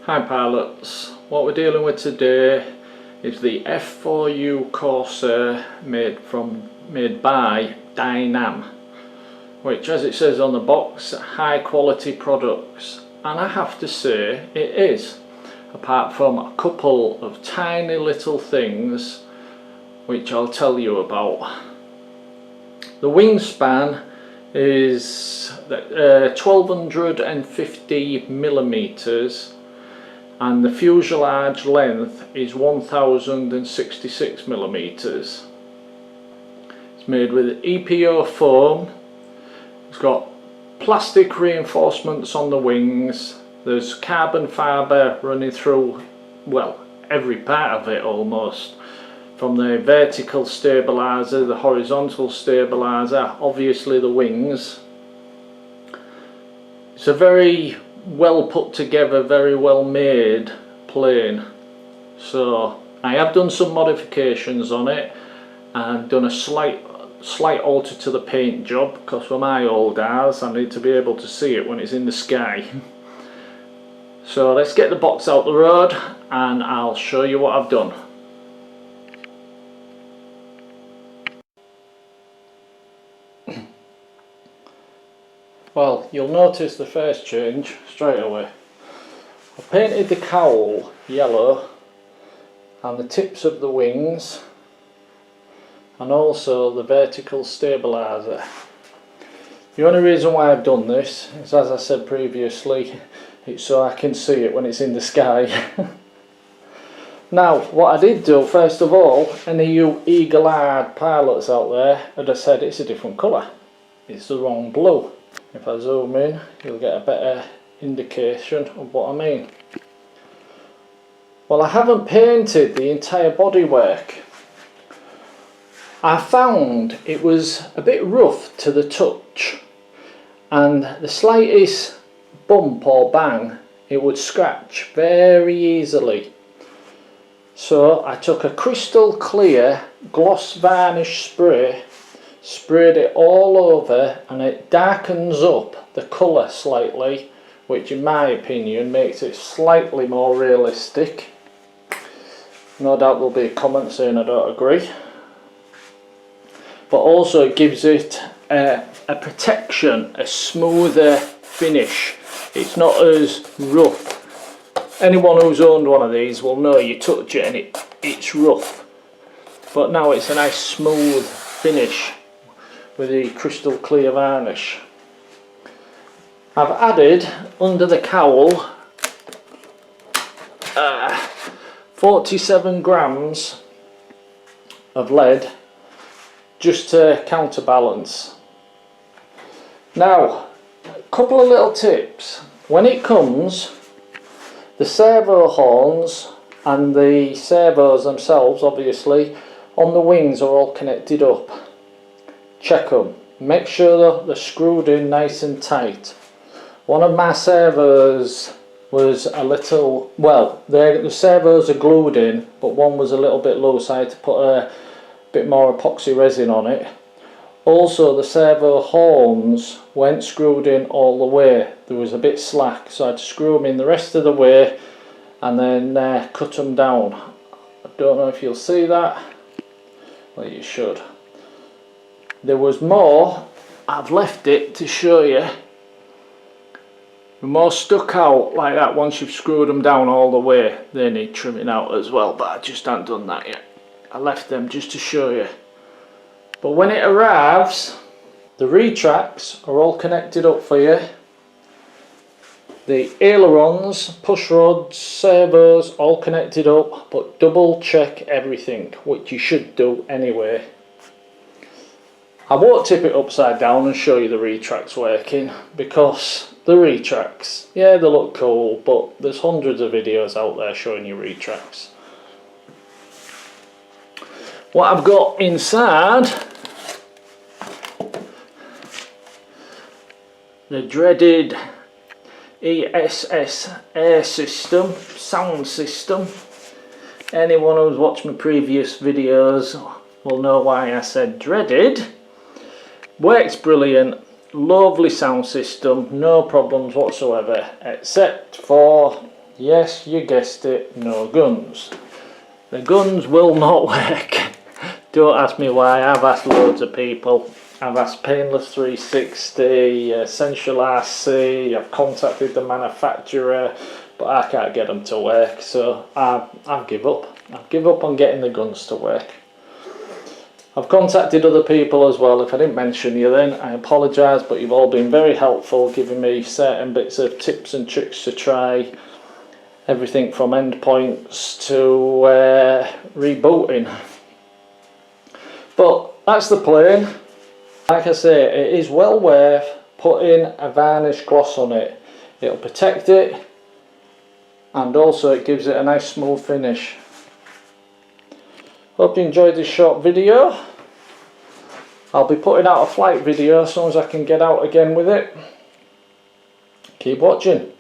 Hi pilots, what we're dealing with today is the F4U Corsair made by Dynam, which, as it says on the box, high quality products, and I have to say it is, apart from a couple of tiny little things which I'll tell you about. The wingspan is 1250 millimeters and the fuselage length is 1066 millimeters. It's made with EPO foam. It's got plastic reinforcements on the wings. There's carbon fibre running through, well, every part of it almost, from the vertical stabiliser, the horizontal stabiliser, obviously the wings. It's a very well put together, very well made plane. So I have done some modifications on it and done a slight alter to the paint job, because for my old eyes I need to be able to see it when it's in the sky. So let's get the box out the road and I'll show you what I've done. Well, you'll notice the first change straight away. I painted the cowl yellow and the tips of the wings and also the vertical stabiliser. The only reason why I've done this is, as I said previously, it's so I can see it when it's in the sky. Now, what I did do, first of all, any of you eagle-eyed pilots out there would have said it's a different colour. It's the wrong blue. If I zoom in, you'll get a better indication of what I mean. Well, I haven't painted the entire bodywork. I found it was a bit rough to the touch, and the slightest bump or bang it would scratch very easily. So I took a crystal clear gloss varnish spray, sprayed it all over, and it darkens up the colour slightly, which in my opinion makes it slightly more realistic. No doubt there'll be a comment saying I don't agree, but also it gives it a protection, a smoother finish. It's not as rough. Anyone who's owned one of these will know you touch it and it's rough, but now it's a nice smooth finish with the crystal clear varnish. I've added under the cowl 47 grams of lead just to counterbalance. Now, a couple of little tips. When it comes, the servo horns and the servos themselves, obviously, on the wings are all connected up. Check them. Make sure they're screwed in nice and tight. One of my servos was a little, well, the servos are glued in, but one was a little bit loose. I had to put a bit more epoxy resin on it. Also, the servo horns weren't screwed in all the way. There was a bit slack, so I had to screw them in the rest of the way and then cut them down. I don't know if you'll see that. Well, you should. There was more. I've left it to show you. The more stuck out like that once you've screwed them down all the way. They need trimming out as well, but I just haven't done that yet. I left them just to show you. But when it arrives, the retracts are all connected up for you. The ailerons, push rods, servos, all connected up, but double check everything, which you should do anyway. I won't tip it upside down and show you the retracts working, because the retracts, yeah, they look cool, but there's hundreds of videos out there showing you retracts. What I've got inside, the dreaded ESS air system, sound system. Anyone who's watched my previous videos will know why I said dreaded. Works brilliant, lovely sound system, no problems whatsoever, except for Yes, you guessed it, no guns. The guns will not work. Don't ask me why. I've asked loads of people. I've asked Painless 360, Essential RC, I've contacted the manufacturer, but I can't get them to work, so I've give up. I've give up on getting the guns to work. I've contacted other people as well. If I didn't mention you then, I apologise, but you've all been very helpful, giving me certain bits of tips and tricks to try. Everything from endpoints to rebooting. But that's the plane. Like I say, it is well worth putting a varnish gloss on it. It'll protect it, and also it gives it a nice smooth finish. Hope you enjoyed this short video. I'll be putting out a flight video as soon as I can get out again with it. Keep watching.